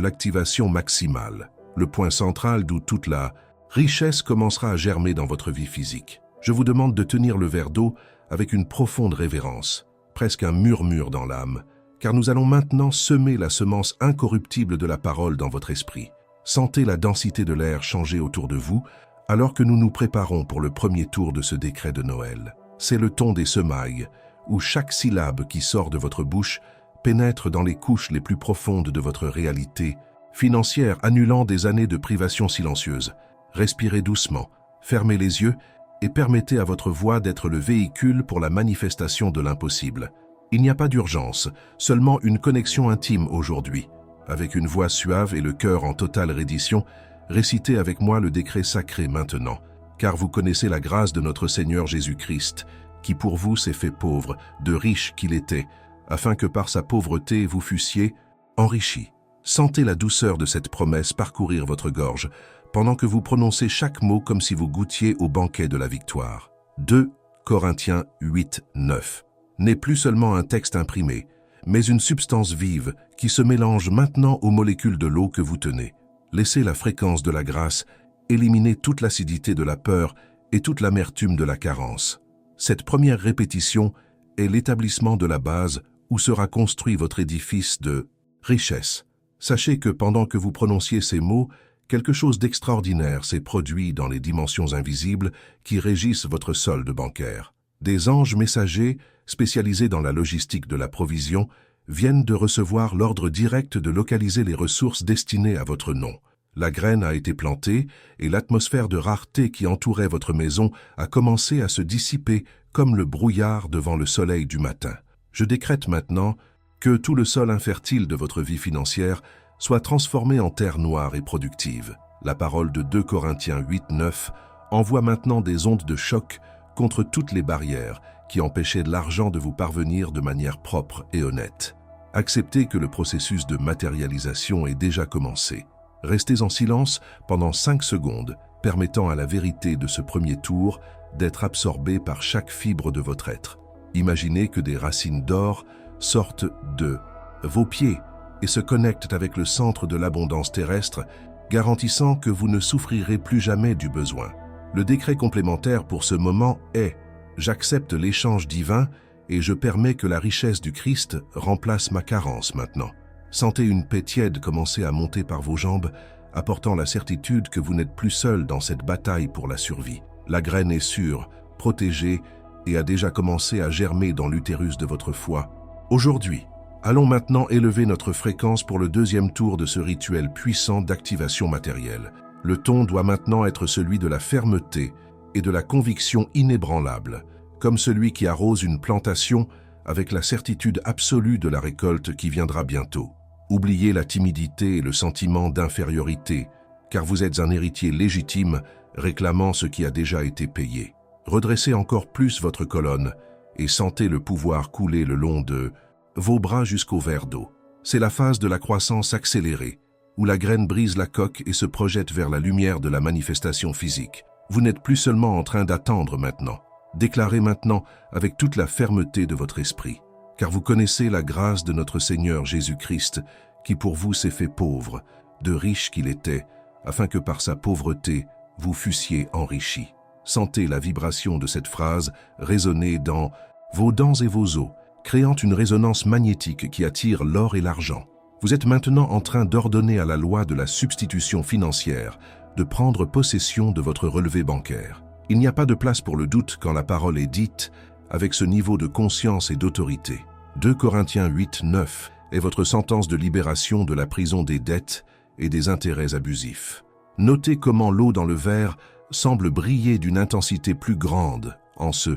l'activation maximale, le point central d'où toute la richesse commencera à germer dans votre vie physique. Je vous demande de tenir le verre d'eau avec une profonde révérence, presque un murmure dans l'âme, car nous allons maintenant semer la semence incorruptible de la parole dans votre esprit. Sentez la densité de l'air changer autour de vous alors que nous nous préparons pour le premier tour de ce décret de Noël. C'est le ton des semailles, où chaque syllabe qui sort de votre bouche pénètre dans les couches les plus profondes de votre réalité financière, annulant des années de privation silencieuse. Respirez doucement, fermez les yeux et permettez à votre voix d'être le véhicule pour la manifestation de l'impossible. Il n'y a pas d'urgence, seulement une connexion intime aujourd'hui. Avec une voix suave et le cœur en totale reddition, récitez avec moi le décret sacré maintenant, car vous connaissez la grâce de notre Seigneur Jésus-Christ, qui pour vous s'est fait pauvre, de riche qu'il était, afin que par sa pauvreté vous fussiez enrichis. Sentez la douceur de cette promesse parcourir votre gorge, pendant que vous prononcez chaque mot comme si vous goûtiez au banquet de la victoire. 2 Corinthiens 8, 9 n'est plus seulement un texte imprimé, mais une substance vive qui se mélange maintenant aux molécules de l'eau que vous tenez. Laissez la fréquence de la grâce éliminer toute l'acidité de la peur et toute l'amertume de la carence. Cette première répétition est l'établissement de la base où sera construit votre édifice de richesse. Sachez que pendant que vous prononciez ces mots, quelque chose d'extraordinaire s'est produit dans les dimensions invisibles qui régissent votre solde bancaire. Des anges messagers, spécialisés dans la logistique de la provision, viennent de recevoir l'ordre direct de localiser les ressources destinées à votre nom. La graine a été plantée et l'atmosphère de rareté qui entourait votre maison a commencé à se dissiper comme le brouillard devant le soleil du matin. Je décrète maintenant que tout le sol infertile de votre vie financière soit transformé en terre noire et productive. La parole de 2 Corinthiens 8, 9 envoie maintenant des ondes de choc contre toutes les barrières qui empêchaient l'argent de vous parvenir de manière propre et honnête. Acceptez que le processus de matérialisation ait déjà commencé. Restez en silence pendant 5 secondes, permettant à la vérité de ce premier tour d'être absorbée par chaque fibre de votre être. Imaginez que des racines d'or sortent de vos pieds et se connectent avec le centre de l'abondance terrestre, garantissant que vous ne souffrirez plus jamais du besoin. Le décret complémentaire pour ce moment est « J'accepte l'échange divin et je permets que la richesse du Christ remplace ma carence maintenant ». Sentez une paix tiède commencer à monter par vos jambes, apportant la certitude que vous n'êtes plus seul dans cette bataille pour la survie. La graine est sûre, protégée et a déjà commencé à germer dans l'utérus de votre foi. Aujourd'hui, allons maintenant élever notre fréquence pour le deuxième tour de ce rituel puissant d'activation matérielle. Le ton doit maintenant être celui de la fermeté et de la conviction inébranlable, comme celui qui arrose une plantation avec la certitude absolue de la récolte qui viendra bientôt. Oubliez la timidité et le sentiment d'infériorité, car vous êtes un héritier légitime réclamant ce qui a déjà été payé. Redressez encore plus votre colonne et sentez le pouvoir couler le long de vos bras jusqu'au verre d'eau. C'est la phase de la croissance accélérée, où la graine brise la coque et se projette vers la lumière de la manifestation physique. Vous n'êtes plus seulement en train d'attendre maintenant. Déclarez maintenant avec toute la fermeté de votre esprit, car vous connaissez la grâce de notre Seigneur Jésus-Christ, qui pour vous s'est fait pauvre, de riche qu'il était, afin que par sa pauvreté, vous fussiez enrichi. Sentez la vibration de cette phrase résonner dans vos dents et vos os, créant une résonance magnétique qui attire l'or et l'argent. Vous êtes maintenant en train d'ordonner à la loi de la substitution financière de prendre possession de votre relevé bancaire. Il n'y a pas de place pour le doute quand la parole est dite avec ce niveau de conscience et d'autorité. 2 Corinthiens 8, 9 est votre sentence de libération de la prison des dettes et des intérêts abusifs. Notez comment l'eau dans le verre semble briller d'une intensité plus grande en ce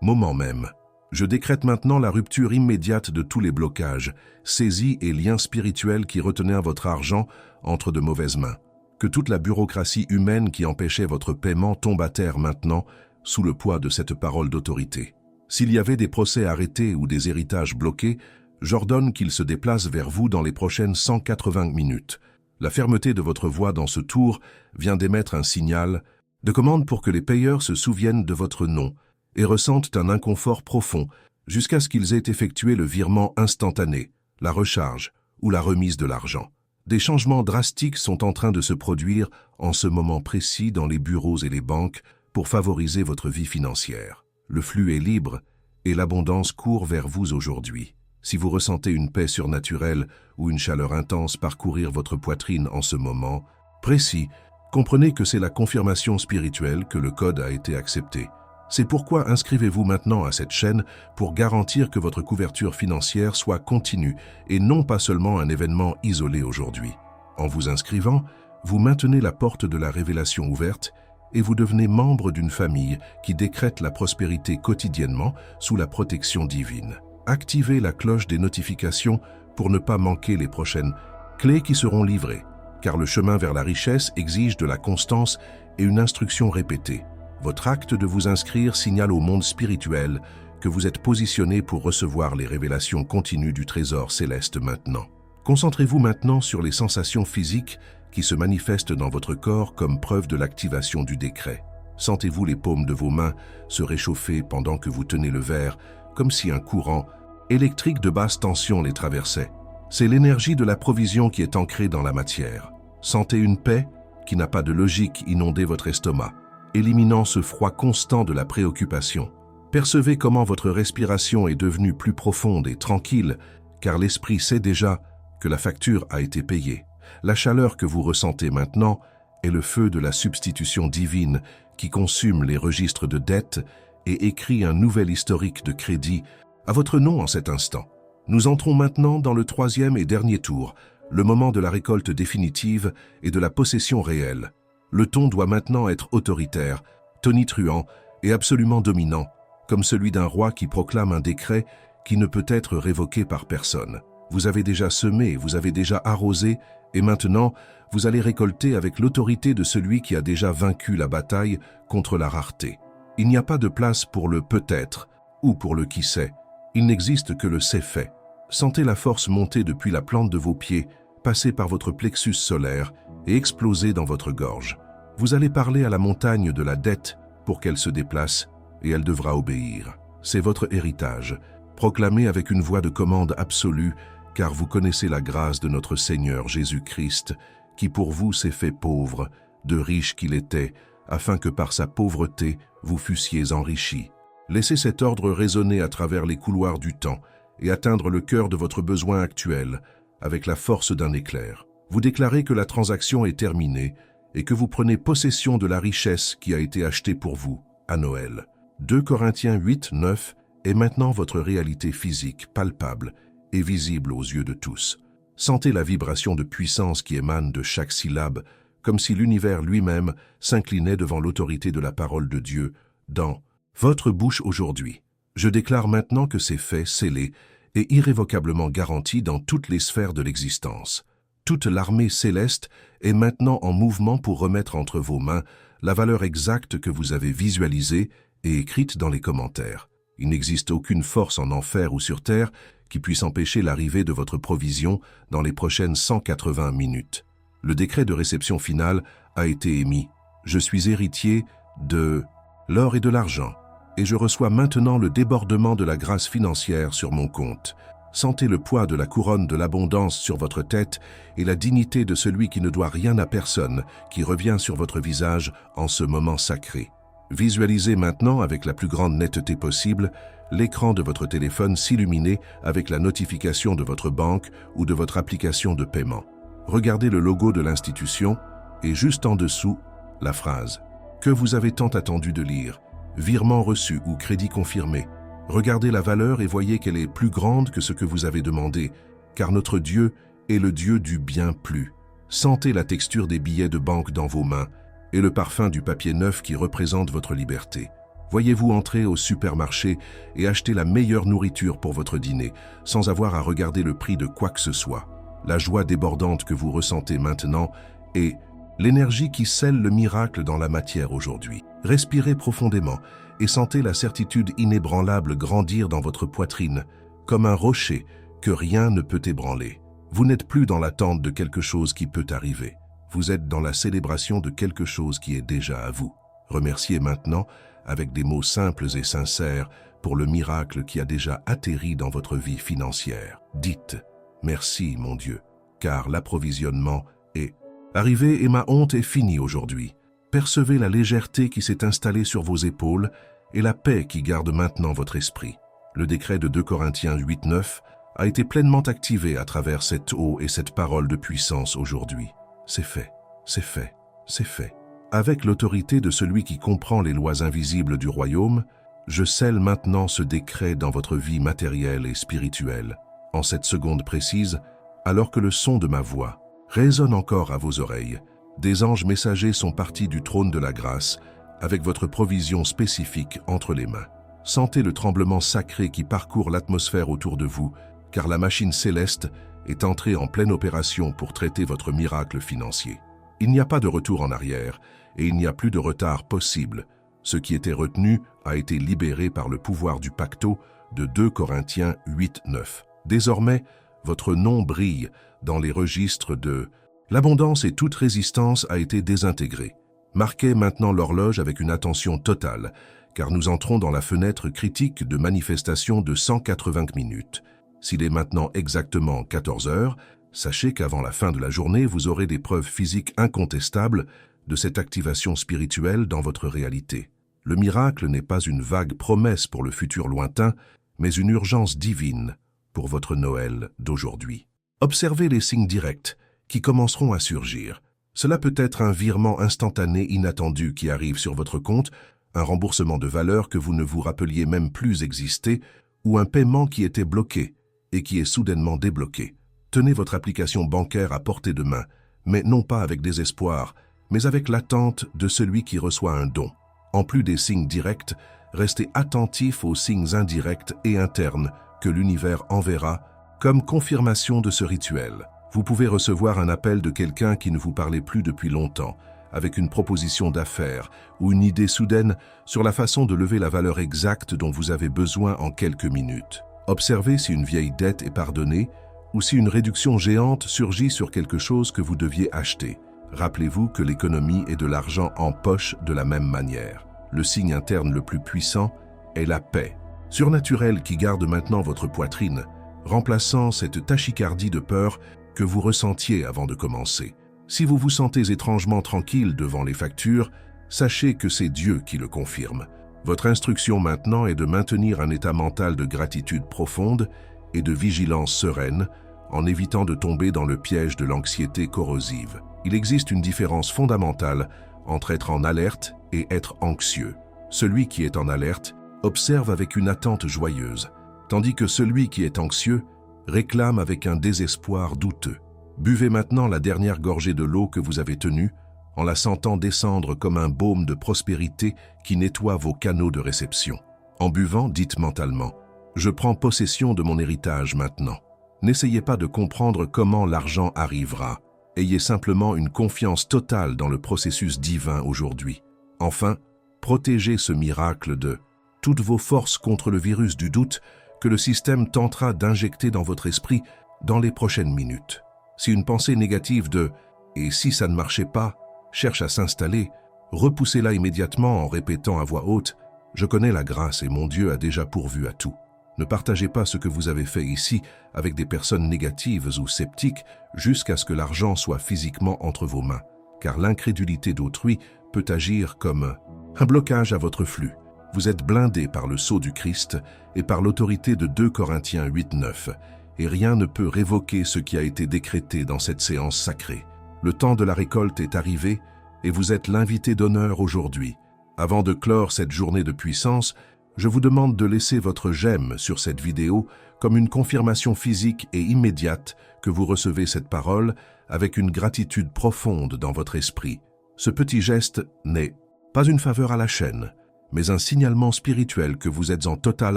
moment même. Je décrète maintenant la rupture immédiate de tous les blocages, saisies et liens spirituels qui retenaient votre argent entre de mauvaises mains. Que toute la bureaucratie humaine qui empêchait votre paiement tombe à terre maintenant sous le poids de cette parole d'autorité. S'il y avait des procès arrêtés ou des héritages bloqués, j'ordonne qu'ils se déplacent vers vous dans les prochaines 180 minutes. La fermeté de votre voix dans ce tour vient d'émettre un signal de commande pour que les payeurs se souviennent de votre nom et ressentent un inconfort profond jusqu'à ce qu'ils aient effectué le virement instantané, la recharge ou la remise de l'argent. Des changements drastiques sont en train de se produire en ce moment précis dans les bureaux et les banques pour favoriser votre vie financière. Le flux est libre et l'abondance court vers vous aujourd'hui. Si vous ressentez une paix surnaturelle ou une chaleur intense parcourir votre poitrine en ce moment précis, comprenez que c'est la confirmation spirituelle que le code a été accepté. C'est pourquoi inscrivez-vous maintenant à cette chaîne pour garantir que votre couverture financière soit continue et non pas seulement un événement isolé aujourd'hui. En vous inscrivant, vous maintenez la porte de la révélation ouverte et vous devenez membre d'une famille qui décrète la prospérité quotidiennement sous la protection divine. Activez la cloche des notifications pour ne pas manquer les prochaines clés qui seront livrées, car le chemin vers la richesse exige de la constance et une instruction répétée. Votre acte de vous inscrire signale au monde spirituel que vous êtes positionné pour recevoir les révélations continues du trésor céleste maintenant. Concentrez-vous maintenant sur les sensations physiques qui se manifestent dans votre corps comme preuve de l'activation du décret. Sentez-vous les paumes de vos mains se réchauffer pendant que vous tenez le verre, comme si un courant électrique de basse tension les traversait. C'est l'énergie de la provision qui est ancrée dans la matière. Sentez une paix qui n'a pas de logique inonder votre estomac, éliminant ce froid constant de la préoccupation. Percevez comment votre respiration est devenue plus profonde et tranquille, car l'esprit sait déjà que la facture a été payée. La chaleur que vous ressentez maintenant est le feu de la substitution divine qui consume les registres de dettes et écrit un nouvel historique de crédit à votre nom en cet instant. Nous entrons maintenant dans le 3e et dernier tour, le moment de la récolte définitive et de la possession réelle. Le ton doit maintenant être autoritaire, tonitruant et absolument dominant, comme celui d'un roi qui proclame un décret qui ne peut être révoqué par personne. Vous avez déjà semé, vous avez déjà arrosé, et maintenant, vous allez récolter avec l'autorité de celui qui a déjà vaincu la bataille contre la rareté. Il n'y a pas de place pour le peut-être ou pour le qui sait. Il n'existe que le c'est fait. Sentez la force monter depuis la plante de vos pieds, passer par votre plexus solaire et exploser dans votre gorge. Vous allez parler à la montagne de la dette pour qu'elle se déplace et elle devra obéir. C'est votre héritage. Proclamez avec une voix de commande absolue, car vous connaissez la grâce de notre Seigneur Jésus-Christ, qui pour vous s'est fait pauvre, de riche qu'il était, afin que par sa pauvreté vous fussiez enrichis. Laissez cet ordre résonner à travers les couloirs du temps et atteindre le cœur de votre besoin actuel avec la force d'un éclair. Vous déclarez que la transaction est terminée et que vous prenez possession de la richesse qui a été achetée pour vous à Noël. 2 Corinthiens 8, 9 est maintenant votre réalité physique, palpable et visible aux yeux de tous. Sentez la vibration de puissance qui émane de chaque syllabe, comme si l'univers lui-même s'inclinait devant l'autorité de la parole de Dieu dans votre bouche aujourd'hui. Je déclare maintenant que c'est fait, scellé et irrévocablement garanti dans toutes les sphères de l'existence. Toute l'armée céleste est maintenant en mouvement pour remettre entre vos mains la valeur exacte que vous avez visualisée et écrite dans les commentaires. Il n'existe aucune force en enfer ou sur terre qui puisse empêcher l'arrivée de votre provision dans les prochaines 180 minutes. Le décret de réception finale a été émis. Je suis héritier de l'or et de l'argent, et je reçois maintenant le débordement de la grâce financière sur mon compte. Sentez le poids de la couronne de l'abondance sur votre tête et la dignité de celui qui ne doit rien à personne qui revient sur votre visage en ce moment sacré. Visualisez maintenant avec la plus grande netteté possible l'écran de votre téléphone s'illuminer avec la notification de votre banque ou de votre application de paiement. Regardez le logo de l'institution et juste en dessous, la phrase que vous avez tant attendu de lire, virement reçu ou crédit confirmé. Regardez la valeur et voyez qu'elle est plus grande que ce que vous avez demandé, car notre Dieu est le Dieu du bien plus. Sentez la texture des billets de banque dans vos mains et le parfum du papier neuf qui représente votre liberté. Voyez-vous entrer au supermarché et acheter la meilleure nourriture pour votre dîner, sans avoir à regarder le prix de quoi que ce soit. La joie débordante que vous ressentez maintenant est l'énergie qui scelle le miracle dans la matière aujourd'hui. Respirez profondément et sentez la certitude inébranlable grandir dans votre poitrine, comme un rocher que rien ne peut ébranler. Vous n'êtes plus dans l'attente de quelque chose qui peut arriver. Vous êtes dans la célébration de quelque chose qui est déjà à vous. Remerciez maintenant, avec des mots simples et sincères, pour le miracle qui a déjà atterri dans votre vie financière. Dites « Merci, mon Dieu, car l'approvisionnement est arrivé et ma honte est finie aujourd'hui. » Percevez la légèreté qui s'est installée sur vos épaules et la paix qui garde maintenant votre esprit. Le décret de 2 Corinthiens 8:9 a été pleinement activé à travers cette eau et cette parole de puissance aujourd'hui. C'est fait, c'est fait, c'est fait. Avec l'autorité de celui qui comprend les lois invisibles du royaume, je scelle maintenant ce décret dans votre vie matérielle et spirituelle. En cette seconde précise, alors que le son de ma voix résonne encore à vos oreilles, des anges messagers sont partis du trône de la grâce avec votre provision spécifique entre les mains. Sentez le tremblement sacré qui parcourt l'atmosphère autour de vous, car la machine céleste est entrée en pleine opération pour traiter votre miracle financier. Il n'y a pas de retour en arrière et il n'y a plus de retard possible. Ce qui était retenu a été libéré par le pouvoir du pacto de 2 Corinthiens 8:9. Désormais, votre nom brille dans les registres de l'abondance et toute résistance a été désintégrée. Marquez maintenant l'horloge avec une attention totale, car nous entrons dans la fenêtre critique de manifestation de 180 minutes. S'il est maintenant exactement 14 heures, sachez qu'avant la fin de la journée, vous aurez des preuves physiques incontestables de cette activation spirituelle dans votre réalité. Le miracle n'est pas une vague promesse pour le futur lointain, mais une urgence divine pour votre Noël d'aujourd'hui. Observez les signes directs qui commenceront à surgir. Cela peut être un virement instantané inattendu qui arrive sur votre compte, un remboursement de valeur que vous ne vous rappeliez même plus exister, ou un paiement qui était bloqué et qui est soudainement débloqué. Tenez votre application bancaire à portée de main, mais non pas avec désespoir, mais avec l'attente de celui qui reçoit un don. En plus des signes directs, restez attentif aux signes indirects et internes que l'univers enverra comme confirmation de ce rituel. Vous pouvez recevoir un appel de quelqu'un qui ne vous parlait plus depuis longtemps, avec une proposition d'affaires ou une idée soudaine sur la façon de lever la valeur exacte dont vous avez besoin en quelques minutes. Observez si une vieille dette est pardonnée ou si une réduction géante surgit sur quelque chose que vous deviez acheter. Rappelez-vous que l'économie est de l'argent en poche de la même manière. Le signe interne le plus puissant est la paix, surnaturelle qui garde maintenant votre poitrine, remplaçant cette tachycardie de peur que vous ressentiez avant de commencer. Si vous vous sentez étrangement tranquille devant les factures, sachez que c'est Dieu qui le confirme. Votre instruction maintenant est de maintenir un état mental de gratitude profonde et de vigilance sereine, en évitant de tomber dans le piège de l'anxiété corrosive. Il existe une différence fondamentale entre être en alerte et être anxieux. Celui qui est en alerte observe avec une attente joyeuse, tandis que celui qui est anxieux réclame avec un désespoir douteux. Buvez maintenant la dernière gorgée de l'eau que vous avez tenue, en la sentant descendre comme un baume de prospérité qui nettoie vos canaux de réception. En buvant, dites mentalement « Je prends possession de mon héritage maintenant ». N'essayez pas de comprendre comment l'argent arrivera. Ayez simplement une confiance totale dans le processus divin aujourd'hui. Enfin, protégez ce miracle de toutes vos forces contre le virus du doute que le système tentera d'injecter dans votre esprit dans les prochaines minutes. Si une pensée négative de « et si ça ne marchait pas » cherche à s'installer, repoussez-la immédiatement en répétant à voix haute « Je connais la grâce et mon Dieu a déjà pourvu à tout ». Ne partagez pas ce que vous avez fait ici avec des personnes négatives ou sceptiques jusqu'à ce que l'argent soit physiquement entre vos mains, car l'incrédulité d'autrui peut agir comme un blocage à votre flux. Vous êtes blindé par le sceau du Christ et par l'autorité de 2 Corinthiens 8:9, et rien ne peut révoquer ce qui a été décrété dans cette séance sacrée. Le temps de la récolte est arrivé et vous êtes l'invité d'honneur aujourd'hui. Avant de clore cette journée de puissance, je vous demande de laisser votre j'aime sur cette vidéo comme une confirmation physique et immédiate que vous recevez cette parole avec une gratitude profonde dans votre esprit. Ce petit geste n'est pas une faveur à la chaîne, mais un signalement spirituel que vous êtes en totale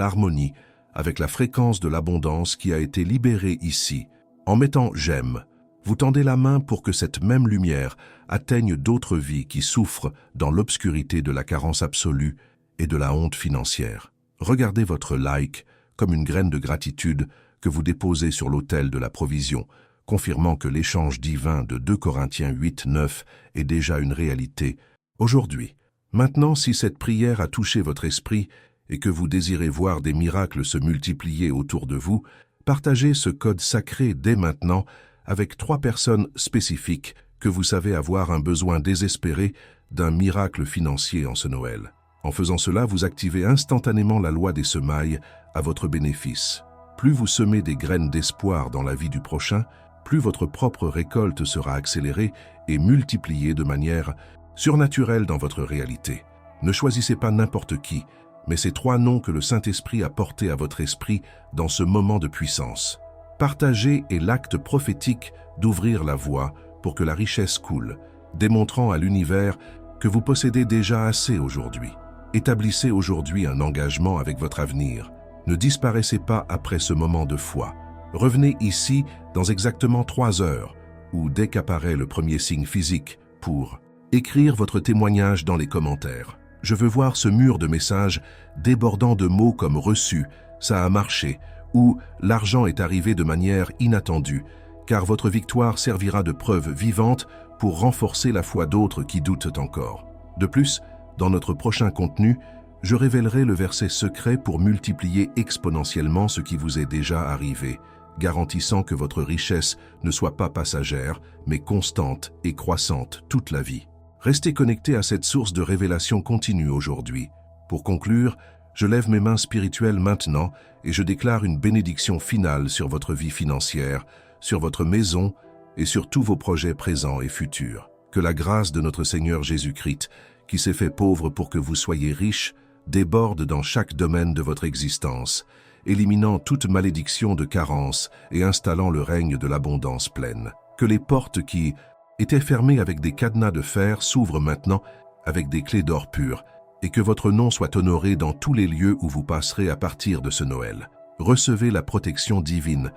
harmonie avec la fréquence de l'abondance qui a été libérée ici. En mettant « j'aime », vous tendez la main pour que cette même lumière atteigne d'autres vies qui souffrent dans l'obscurité de la carence absolue et de la honte financière. Regardez votre like comme une graine de gratitude que vous déposez sur l'autel de la provision, confirmant que l'échange divin de 2 Corinthiens 8:9 est déjà une réalité aujourd'hui. Maintenant, si cette prière a touché votre esprit et que vous désirez voir des miracles se multiplier autour de vous, partagez ce code sacré dès maintenant avec 3 personnes spécifiques que vous savez avoir un besoin désespéré d'un miracle financier en ce Noël. En faisant cela, vous activez instantanément la loi des semailles à votre bénéfice. Plus vous semez des graines d'espoir dans la vie du prochain, plus votre propre récolte sera accélérée et multipliée de manière surnaturelle dans votre réalité. Ne choisissez pas n'importe qui, mais ces 3 noms que le Saint-Esprit a portés à votre esprit dans ce moment de puissance. Partager est l'acte prophétique d'ouvrir la voie pour que la richesse coule, démontrant à l'univers que vous possédez déjà assez aujourd'hui. Établissez aujourd'hui un engagement avec votre avenir. Ne disparaissez pas après ce moment de foi. Revenez ici dans exactement 3 heures, ou dès qu'apparaît le premier signe physique, pour écrire votre témoignage dans les commentaires. Je veux voir ce mur de messages débordant de mots comme « reçu »,« ça a marché » ou « l'argent est arrivé de manière inattendue », car votre victoire servira de preuve vivante pour renforcer la foi d'autres qui doutent encore. De plus, dans notre prochain contenu, je révélerai le verset secret pour multiplier exponentiellement ce qui vous est déjà arrivé, garantissant que votre richesse ne soit pas passagère, mais constante et croissante toute la vie. Restez connectés à cette source de révélation continue aujourd'hui. Pour conclure, je lève mes mains spirituelles maintenant et je déclare une bénédiction finale sur votre vie financière, sur votre maison et sur tous vos projets présents et futurs. Que la grâce de notre Seigneur Jésus-Christ, qui s'est fait pauvre pour que vous soyez riches, déborde dans chaque domaine de votre existence, éliminant toute malédiction de carence et installant le règne de l'abondance pleine. Que les portes qui étaient fermées avec des cadenas de fer s'ouvrent maintenant avec des clés d'or pur, et que votre nom soit honoré dans tous les lieux où vous passerez à partir de ce Noël. Recevez la protection divine